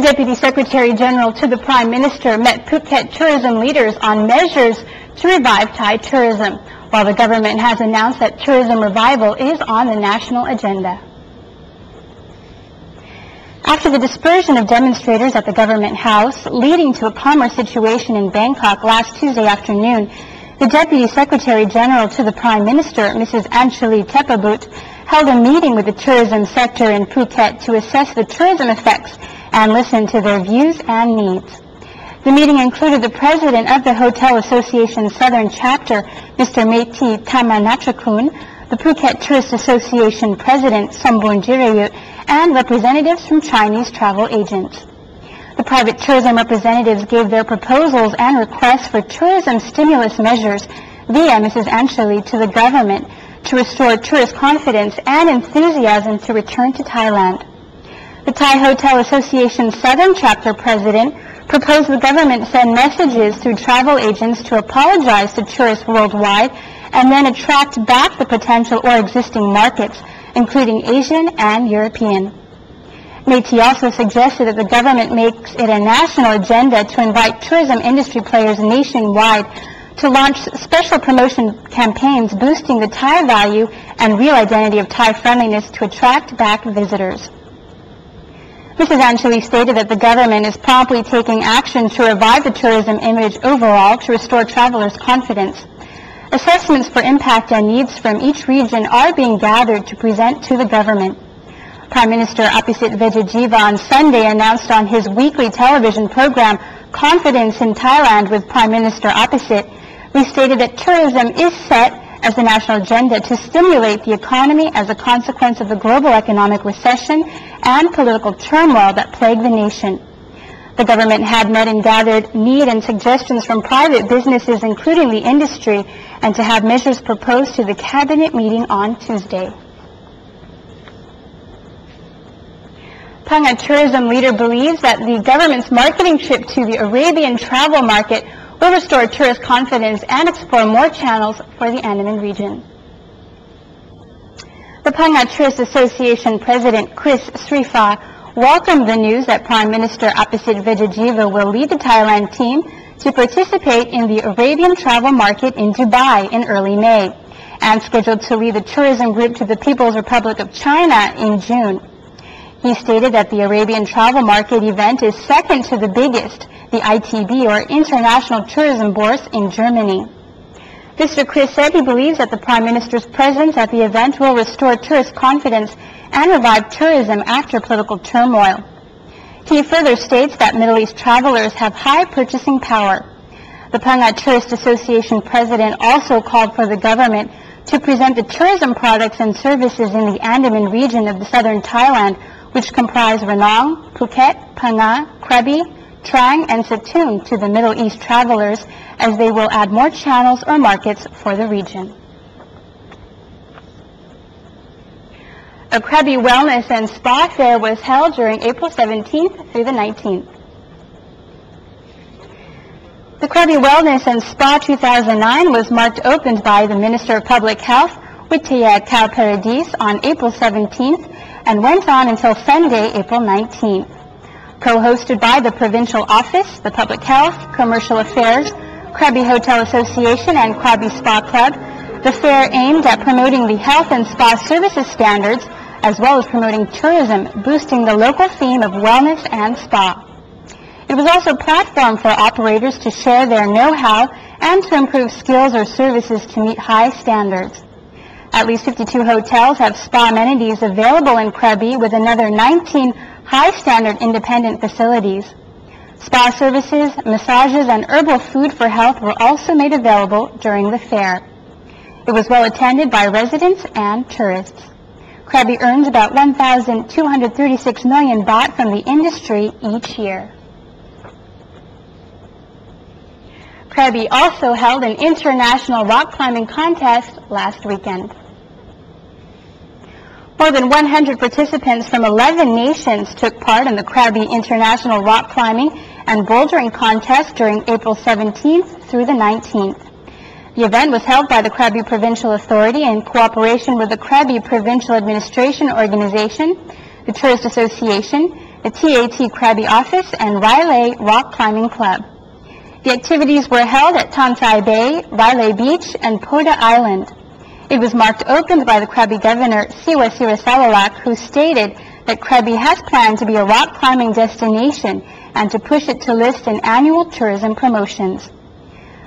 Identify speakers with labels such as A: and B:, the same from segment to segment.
A: The Deputy Secretary General to the Prime Minister met Phuket tourism leaders on measures to revive Thai tourism, while the government has announced that tourism revival is on the national agenda. After the dispersion of demonstrators at the Government House, leading to a calmer situation in Bangkok last Tuesday afternoon, the Deputy Secretary General to the Prime Minister, Mrs. Anchali Tepabut, held a meeting with the tourism sector in Phuket to assess the tourism effects and listen to their views and needs. The meeting included the President of the Hotel Association Southern Chapter, Mr. Meiti Thamanachakun, the Phuket Tourist Association President, Sombun Jirayut, and representatives from Chinese travel agents. The private tourism representatives gave their proposals and requests for tourism stimulus measures via Mrs. Anchali to the government to restore tourist confidence and enthusiasm to return to Thailand. The Thai Hotel Association Southern Chapter President proposed the government send messages through travel agents to apologize to tourists worldwide and then attract back the potential or existing markets, including Asian and European. Meiti also suggested that the government makes it a national agenda to invite tourism industry players nationwide to launch special promotion campaigns boosting the Thai value and real identity of Thai friendliness to attract back visitors. Mrs. Anchali stated that the government is promptly taking action to revive the tourism image overall to restore travelers' confidence. Assessments for impact and needs from each region are being gathered to present to the government. Prime Minister Apisit Vejajiva on Sunday announced on his weekly television program, Confidence in Thailand with Prime Minister Apisit, restated that tourism is set as the national agenda to stimulate the economy as a consequence of the global economic recession and political turmoil that plague the nation. The government had met and gathered need and suggestions from private businesses, including the industry, and to have measures proposed to the cabinet meeting on Tuesday. Phang-Nga tourism leader believes that the government's marketing trip to the Arabian Travel Market will restore tourist confidence and explore more channels for the Andaman region. The Phang-Nga Tourist Association President Chris Srifa welcomed the news that Prime Minister Apisit Vejajiva will lead the Thailand team to participate in the Arabian Travel Market in Dubai in early May, and scheduled to lead the tourism group to the People's Republic of China in June. He stated that the Arabian Travel Market event is second to the biggest, the ITB, or International Tourism Bourse, in Germany. Mr. Chris said he believes that the Prime Minister's presence at the event will restore tourist confidence and revive tourism after political turmoil. He further states that Middle East travelers have high purchasing power. The Phang-Nga Tourist Association President also called for the government to present the tourism products and services in the Andaman region of the southern Thailand, which comprise Ranong, Phuket, Phang-Nga, Krabi, Trang, and Satun to the Middle East travelers, as they will add more channels or markets for the region. A Krabi Wellness and Spa Fair was held during April 17th through the 19th. The Krabi Wellness and Spa 2009 was marked opened by the Minister of Public Health, Wachira Khao Paradis, on April 17th and went on until Sunday, April 19th. Co-hosted by the Provincial Office, the Public Health, Commercial Affairs, Krabi Hotel Association, and Krabi Spa Club, the fair aimed at promoting the health and spa services standards, as well as promoting tourism, boosting the local theme of wellness and spa. It was also a platform for operators to share their know-how and to improve skills or services to meet high standards. At least 52 hotels have spa amenities available in Krabi, with another 19 high-standard independent facilities. Spa services, massages, and herbal food for health were also made available during the fair. It was well attended by residents and tourists. Krabi earns about 1,236 million baht from the industry each year. Krabi also held an international rock climbing contest last weekend. More than 100 participants from 11 nations took part in the Krabi International Rock Climbing and Bouldering Contest during April 17th through the 19th. The event was held by the Krabi Provincial Authority in cooperation with the Krabi Provincial Administration Organization, the Tourist Association, the TAT Krabi office, and Rawai Rock Climbing Club. The activities were held at Tantai Bay, Rawai Beach, and Poda Island. It was marked open by the Krabi Governor, Siwa Sirasalawak, who stated that Krabi has planned to be a rock climbing destination and to push it to list in annual tourism promotions.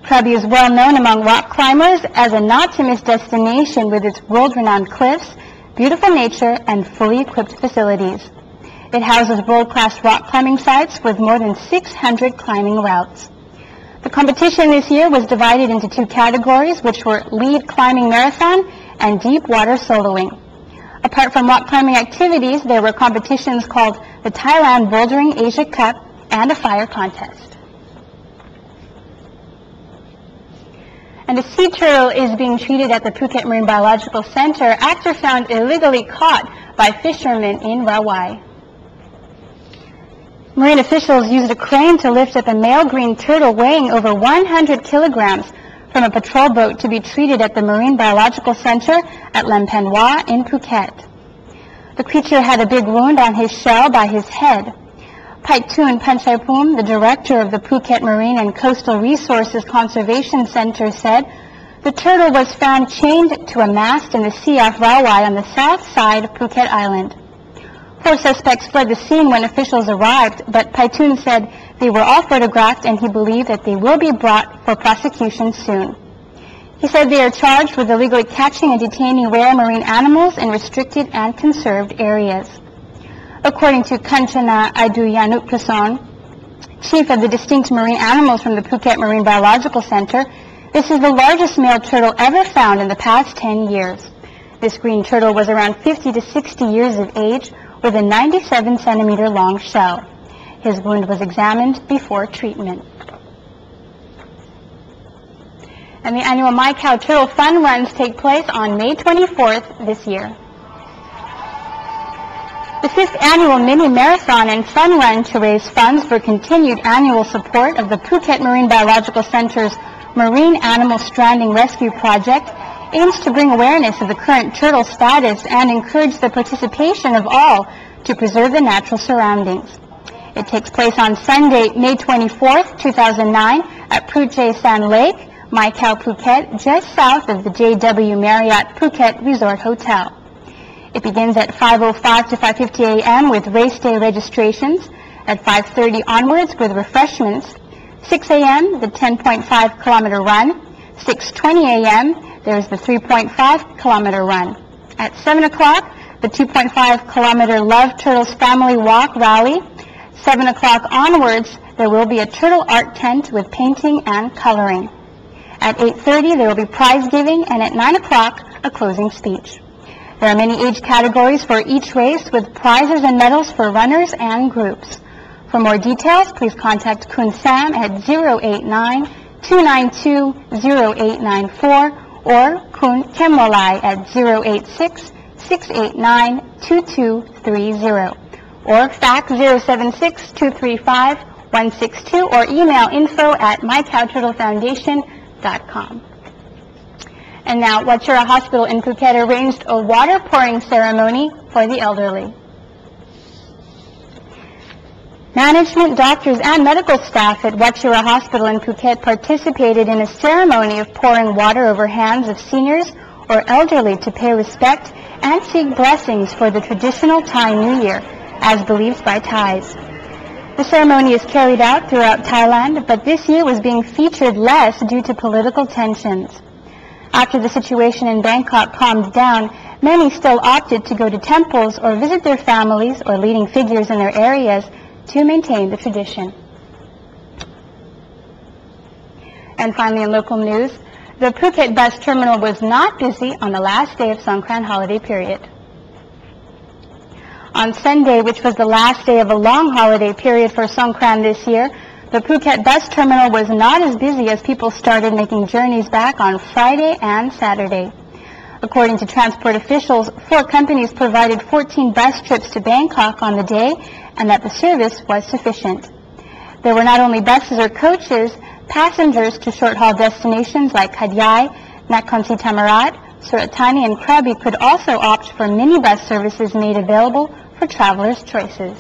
A: Krabi is well known among rock climbers as a not-to-miss destination with its world-renowned cliffs, beautiful nature, and fully equipped facilities. It houses world-class rock climbing sites with more than 600 climbing routes. The competition this year was divided into two categories, which were lead climbing marathon and deep water soloing. Apart from rock climbing activities, there were competitions called the Thailand Bouldering Asia Cup and a fire contest. And a sea turtle is being treated at the Phuket Marine Biological Centre after found illegally caught by fishermen in Rawai. Marine officials used a crane to lift up a male green turtle weighing over 100 kilograms from a patrol boat to be treated at the Marine Biological Centre at Lempenwa in Phuket. The creature had a big wound on his shell by his head. Paitun Panchaipum, the director of the Phuket Marine and Coastal Resources Conservation Centre, said the turtle was found chained to a mast in the sea off Rawai on the south side of Phuket Island. 4 suspects fled the scene when officials arrived, but Paitun said they were all photographed and he believed that they will be brought for prosecution soon. He said they are charged with illegally catching and detaining rare marine animals in restricted and conserved areas. According to Kanchana Aduyanupprasan, chief of the distinct marine animals from the Phuket Marine Biological Centre, this is the largest male turtle ever found in the past 10 years. This green turtle was around 50 to 60 years of age, with a 97-centimeter long shell. His wound was examined before treatment. And the annual My Khao Turtle Fun Runs take place on May 24th this year. The 5th annual mini marathon and fun run to raise funds for continued annual support of the Phuket Marine Biological Centre's Marine Animal Stranding Rescue Project aims to bring awareness of the current turtle status and encourage the participation of all to preserve the natural surroundings. It takes place on Sunday, May 24th, 2009 at Phuket Sand Lake, My Khao Phuket, just south of the JW Marriott Phuket Resort Hotel. It begins at 5:05 to 5:50 a.m. with race day registrations, at 5:30 onwards with refreshments, 6 a.m. the 10.5 kilometer run, 6:20 a.m. there's the 3.5 kilometer run. At 7 o'clock, the 2.5 kilometer Love Turtles Family Walk Rally. 7 o'clock onwards, there will be a turtle art tent with painting and coloring. At 8:30, there will be prize giving, and at 9 o'clock, a closing speech. There are many age categories for each race with prizes and medals for runners and groups. For more details, please contact Kun Sam at 089-292-0894 or Kun Kemolai at 086-689-2230 or fax 076-235-162 or email info@mycowturtlefoundation.com. And now, Wachira Hospital in Phuket arranged a water pouring ceremony for the elderly. Management, doctors, and medical staff at Wachira Hospital in Phuket participated in a ceremony of pouring water over hands of seniors or elderly to pay respect and seek blessings for the traditional Thai New Year, as believed by Thais. The ceremony is carried out throughout Thailand, but this year was being featured less due to political tensions. After the situation in Bangkok calmed down, many still opted to go to temples or visit their families or leading figures in their areas to maintain the tradition. And finally, in local news, the Phuket bus terminal was not busy on the last day of Songkran holiday period. On Sunday, which was the last day of a long holiday period for Songkran this year, the Phuket bus terminal was not as busy as people started making journeys back on Friday and Saturday. According to transport officials, 4 companies provided 14 bus trips to Bangkok on the day, and that the service was sufficient. There were not only buses or coaches, passengers to short-haul destinations like Khadiyai, Nakhon Si Thammarat, Surat Thani, and Krabi could also opt for minibus services made available for travelers' choices.